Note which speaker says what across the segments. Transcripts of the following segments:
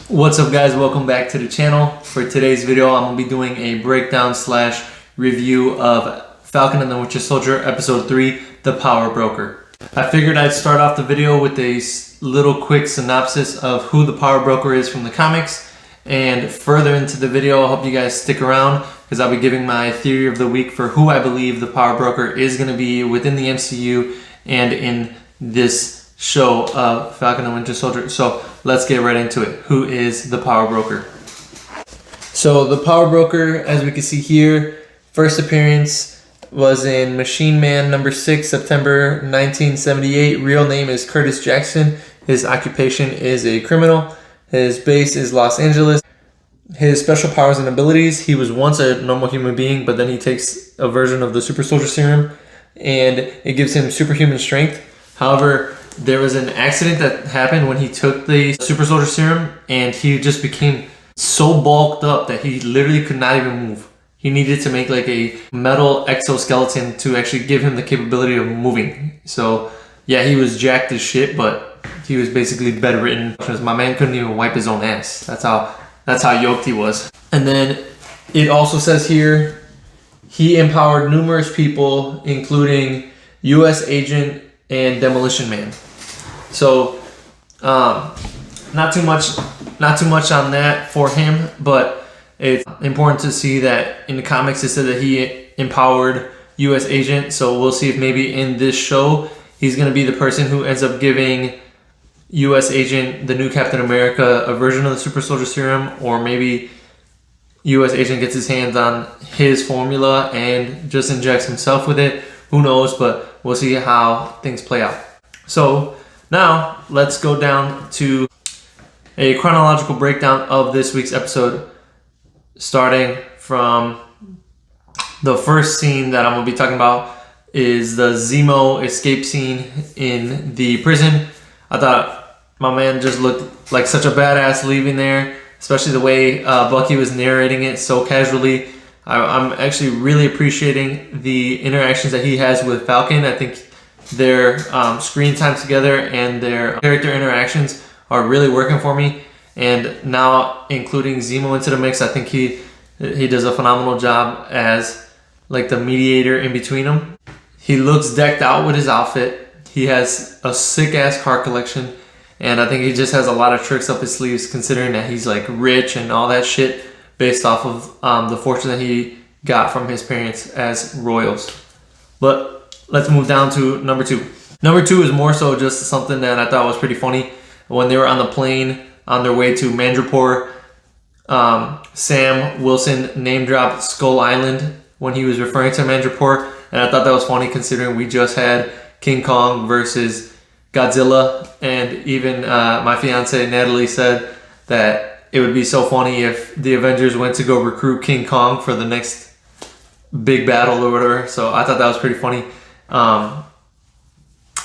Speaker 1: What's up guys, welcome back to the channel. For today's video I'm going to be doing a breakdown slash review of Falcon and the Winter Soldier episode 3, The Power Broker. I figured I'd start off the video with a little quick synopsis of who the Power Broker is from the comics, and further into the video I hope you guys stick around because I'll be giving my theory of the week for who I believe the Power Broker is going to be within the MCU and in this show of Falcon and Winter Soldier. So let's get right into it. Who is the Power Broker? So the Power Broker, as we can see here, first appearance was in Machine Man number 6, September 1978. Real name is Curtis Jackson. His occupation is a criminal. His base is Los Angeles. His special powers and abilities: he was once a normal human being, but then he takes a version of the Super Soldier Serum and it gives him superhuman strength. However, there was an accident that happened when he took the Super Soldier Serum and he just became so bulked up that he literally could not even move. He needed to make like a metal exoskeleton to actually give him the capability of moving. So yeah, he was jacked as shit, but he was basically bedridden because my man couldn't even wipe his own ass. That's how yoked he was. And then it also says here, he empowered numerous people, including U.S. Agent and Demolition Man. So, not too much on that for him, but it's important to see that in the comics it said that he empowered U.S. Agent. So we'll see if maybe in this show he's going to be the person who ends up giving U.S. Agent, the new Captain America, a version of the Super Soldier Serum, or maybe U.S. Agent gets his hands on his formula and just injects himself with it. Who knows, but we'll see how things play out. So now let's go down to a chronological breakdown of this week's episode, starting from the first scene that I'm going to be talking about is the Zemo escape scene in the prison. I thought my man just looked like such a badass leaving there, especially the way Bucky was narrating it so casually. I'm actually really appreciating the interactions that he has with Falcon. I think their screen time together and their character interactions are really working for me. And now including Zemo into the mix, I think he does a phenomenal job as like the mediator in between them. He looks decked out with his outfit. He has a sick ass car collection, and I think he just has a lot of tricks up his sleeves considering that he's like rich and all that shit based off of the fortune that he got from his parents as royals. But let's move down to number 2. Number 2 is more so just something that I thought was pretty funny. When they were on the plane on their way to Madripoor, Sam Wilson name dropped Skull Island when he was referring to Madripoor, and I thought that was funny considering we just had King Kong versus Godzilla, and even my fiance Natalie said that it would be so funny if the Avengers went to go recruit King Kong for the next big battle or whatever. So I thought that was pretty funny.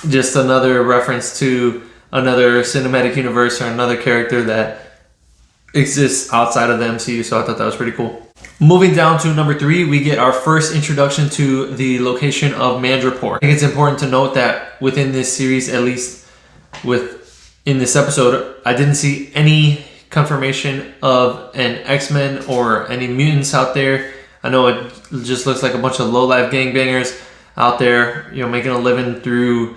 Speaker 1: Just another reference to another cinematic universe or another character that exists outside of the MCU. So I thought that was pretty cool. Moving down to number 3, we get our first introduction to the location of Madripoor. I think it's important to note that within this series, at least in this episode, I didn't see any confirmation of an X-Men or any mutants out there. I know it just looks like a bunch of low-life gangbangers out there, making a living through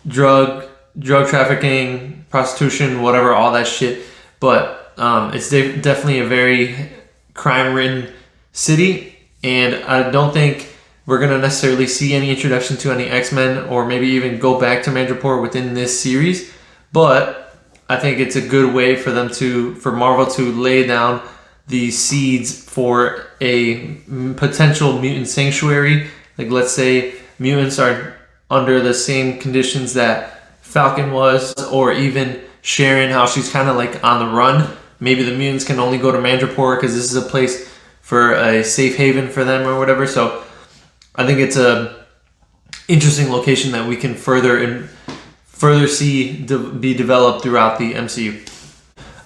Speaker 1: drug trafficking, prostitution, whatever, all that shit. But it's definitely a very crime-ridden city, and I don't think we're going to necessarily see any introduction to any X-Men or maybe even go back to Madripoor within this series. But I think it's a good way for Marvel to lay down the seeds for a potential mutant sanctuary. Like, let's say mutants are under the same conditions that Falcon was, or even Sharon, how she's kind of like on the run. Maybe the mutants can only go to Madripoor because this is a place for a safe haven for them or whatever. So I think it's a interesting location that we can further see be developed throughout the MCU.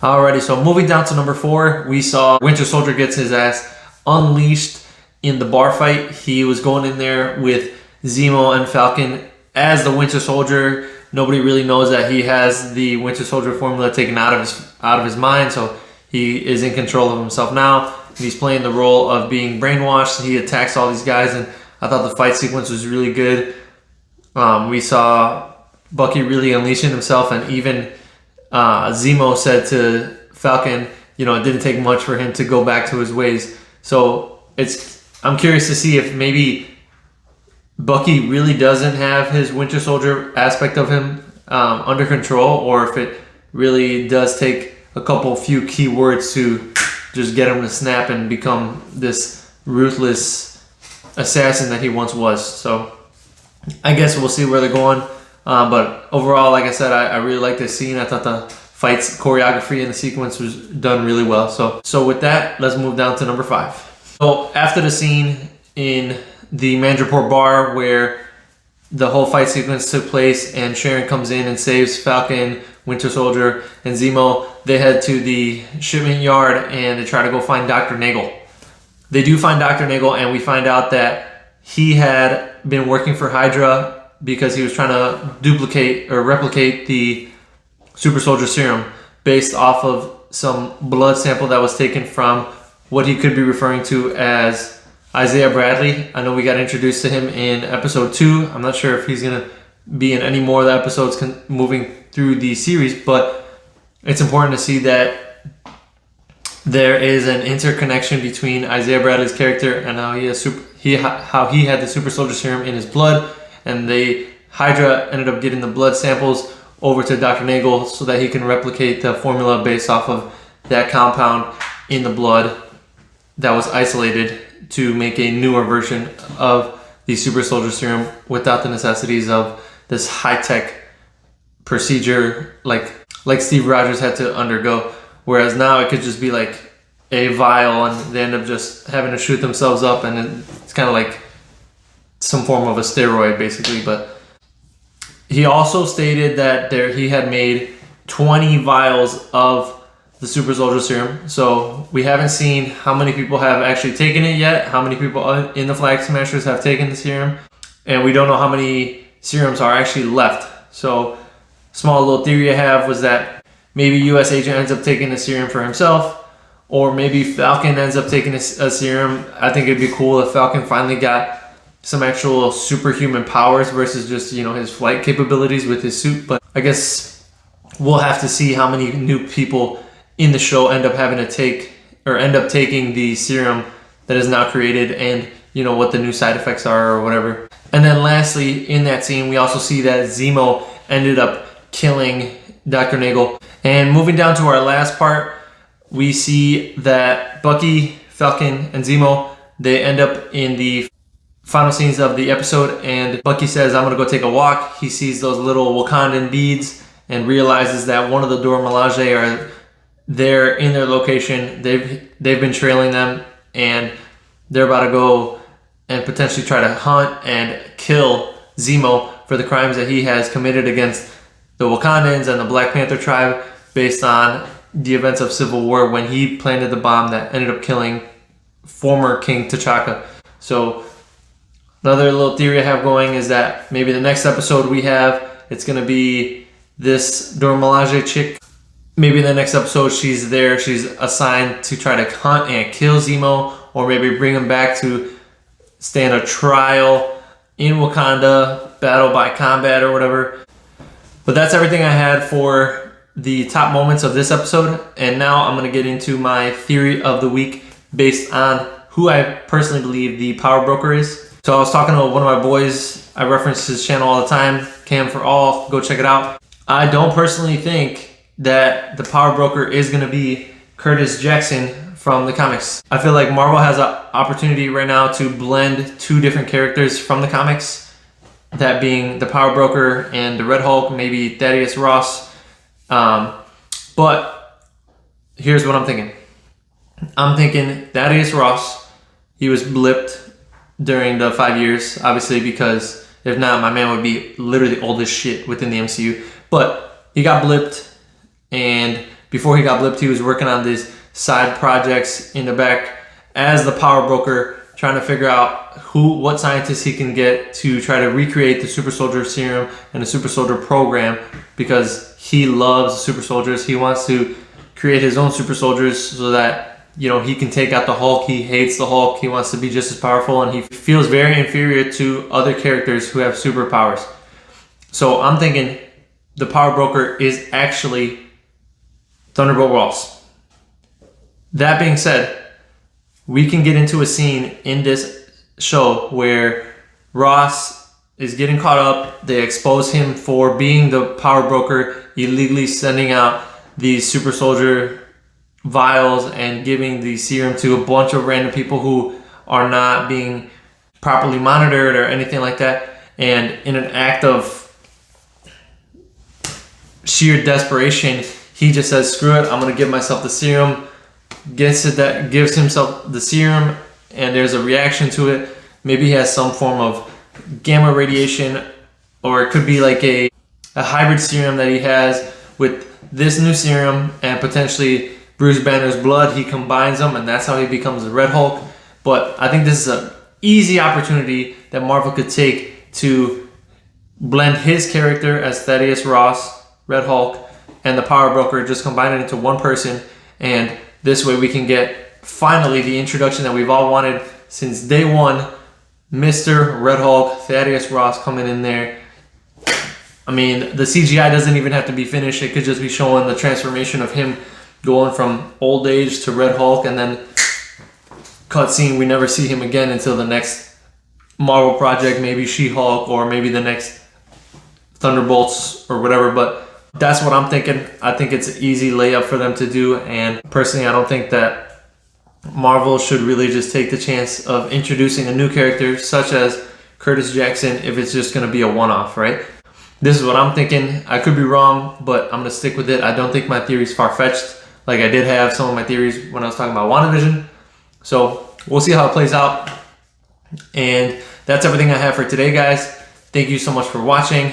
Speaker 1: Alrighty, so moving down to number 4, we saw Winter Soldier gets his ass unleashed in the bar fight. He was going in there with Zemo and Falcon as the Winter Soldier, Nobody really knows that he has the Winter Soldier formula taken out of his mind, so he is in control of himself now. And he's playing the role of being brainwashed. He attacks all these guys, and I thought the fight sequence was really good. We saw Bucky really unleashing himself, and even Zemo said to Falcon, it didn't take much for him to go back to his ways. So I'm curious to see if maybe Bucky really doesn't have his Winter Soldier aspect of him under control, or if it really does take a few key words to just get him to snap and become this ruthless assassin that he once was. So I guess we'll see where they're going. But overall, like I said, I really like this scene. I thought the fights, choreography, and the sequence was done really well. So with that, let's move down to number 5. So after the scene in the Mandrapore bar where the whole fight sequence took place and Sharon comes in and saves Falcon, Winter Soldier, and Zemo, they head to the shipment yard and they try to go find Dr. Nagel. They do find Dr. Nagel, and we find out that he had been working for Hydra because he was trying to duplicate or replicate the Super Soldier Serum based off of some blood sample that was taken from what he could be referring to as Isaiah Bradley. I know we got introduced to him in episode 2. I'm not sure if he's going to be in any more of the episodes moving through the series, but it's important to see that there is an interconnection between Isaiah Bradley's character and how he had the Super Soldier Serum in his blood, and Hydra ended up getting the blood samples over to Dr. Nagel so that he can replicate the formula based off of that compound in the blood that was isolated to make a newer version of the Super Soldier Serum without the necessities of this high-tech procedure like Steve Rogers had to undergo. Whereas now it could just be like a vial and they end up just having to shoot themselves up, and it's kind of like some form of a steroid basically. But he also stated that he had made 20 vials of the Super Soldier Serum. So we haven't seen how many people have actually taken it yet, how many people in the Flag Smashers have taken the serum, and we don't know how many serums are actually left. So small little theory I have was that maybe US Agent ends up taking the serum for himself, or maybe Falcon ends up taking a serum. I think it'd be cool if Falcon finally got some actual superhuman powers versus just, his flight capabilities with his suit. But I guess we'll have to see how many new people in the show end up having to take or end up taking the serum that is now created, and what the new side effects are or whatever. And then lastly, in that scene, we also see that Zemo ended up killing Dr. Nagel. And moving down to our last part, we see that Bucky, Falcon, and Zemo, they end up in the final scenes of the episode, and Bucky says, "I'm gonna go take a walk." He sees those little Wakandan beads and realizes that one of the Dora Milaje are there in their location. They've been trailing them, and they're about to go and potentially try to hunt and kill Zemo for the crimes that he has committed against the Wakandans and the Black Panther tribe based on the events of Civil War when he planted the bomb that ended up killing former King T'Chaka. So another little theory I have going is that maybe the next episode it's going to be this Dora Milaje chick. Maybe in the next episode she's assigned to try to hunt and kill Zemo, or maybe bring him back to stand a trial in Wakanda, battle by combat or whatever. But that's everything I had for the top moments of this episode. And now I'm going to get into my theory of the week based on who I personally believe the power broker is. So I was talking to one of my boys. I reference his channel all the time, Cam for All. Go check it out. I don't personally think that the power broker is going to be Curtis Jackson from the comics. I feel like Marvel has an opportunity right now to blend two different characters from the comics, that being the power broker and the Red Hulk, maybe Thaddeus Ross. But here's what I'm thinking. I'm thinking Thaddeus Ross, he was blipped during the 5 years, obviously, because if not, my man would be literally old as shit within the MCU. But he got blipped, and before he got blipped, he was working on these side projects in the back as the power broker trying to figure out what scientists he can get to try to recreate the super soldier serum and the super soldier program, because he loves super soldiers. He wants to create his own super soldiers so that, you know, he can take out the Hulk. He hates the Hulk. He wants to be just as powerful, and he feels very inferior to other characters who have superpowers. So I'm thinking the Power Broker is actually Thunderbolt Ross. That being said, we can get into a scene in this show where Ross is getting caught up. They expose him for being the Power Broker, illegally sending out these super soldier vials and giving the serum to a bunch of random people who are not being properly monitored or anything like that. And in an act of sheer desperation, he just says, screw it, I'm going to give myself the serum. Gives himself the serum, and there's a reaction to it. Maybe he has some form of gamma radiation, or it could be like a hybrid serum that he has with this new serum and potentially Bruce Banner's blood. He combines them, and that's how he becomes the Red Hulk. But I think this is an easy opportunity that Marvel could take to blend his character as Thaddeus Ross, Red Hulk, and the Power Broker, just combine it into one person. And this way we can get finally the introduction that we've all wanted since day one. Mr. Red Hulk, Thaddeus Ross coming in there. I mean, the CGI doesn't even have to be finished. It could just be showing the transformation of him going from old age to Red Hulk, and then cutscene, we never see him again until the next Marvel project, maybe She-Hulk, or maybe the next Thunderbolts or whatever. But that's what I'm thinking. I think it's an easy layup for them to do, and personally I don't think that Marvel should really just take the chance of introducing a new character such as Curtis Jackson if it's just going to be a one-off, right? This is what I'm thinking. I could be wrong, but I'm going to stick with it. I don't think my theory's far-fetched. Like, I did have some of my theories when I was talking about WandaVision. So we'll see how it plays out. And that's everything I have for today, guys. Thank you so much for watching.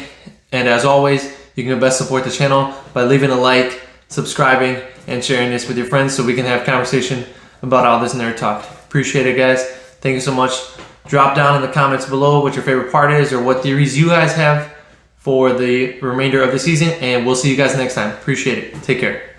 Speaker 1: And as always, you can best support the channel by leaving a like, subscribing, and sharing this with your friends so we can have conversation about all this nerd talk. Appreciate it, guys. Thank you so much. Drop down in the comments below what your favorite part is or what theories you guys have for the remainder of the season, and we'll see you guys next time. Appreciate it. Take care.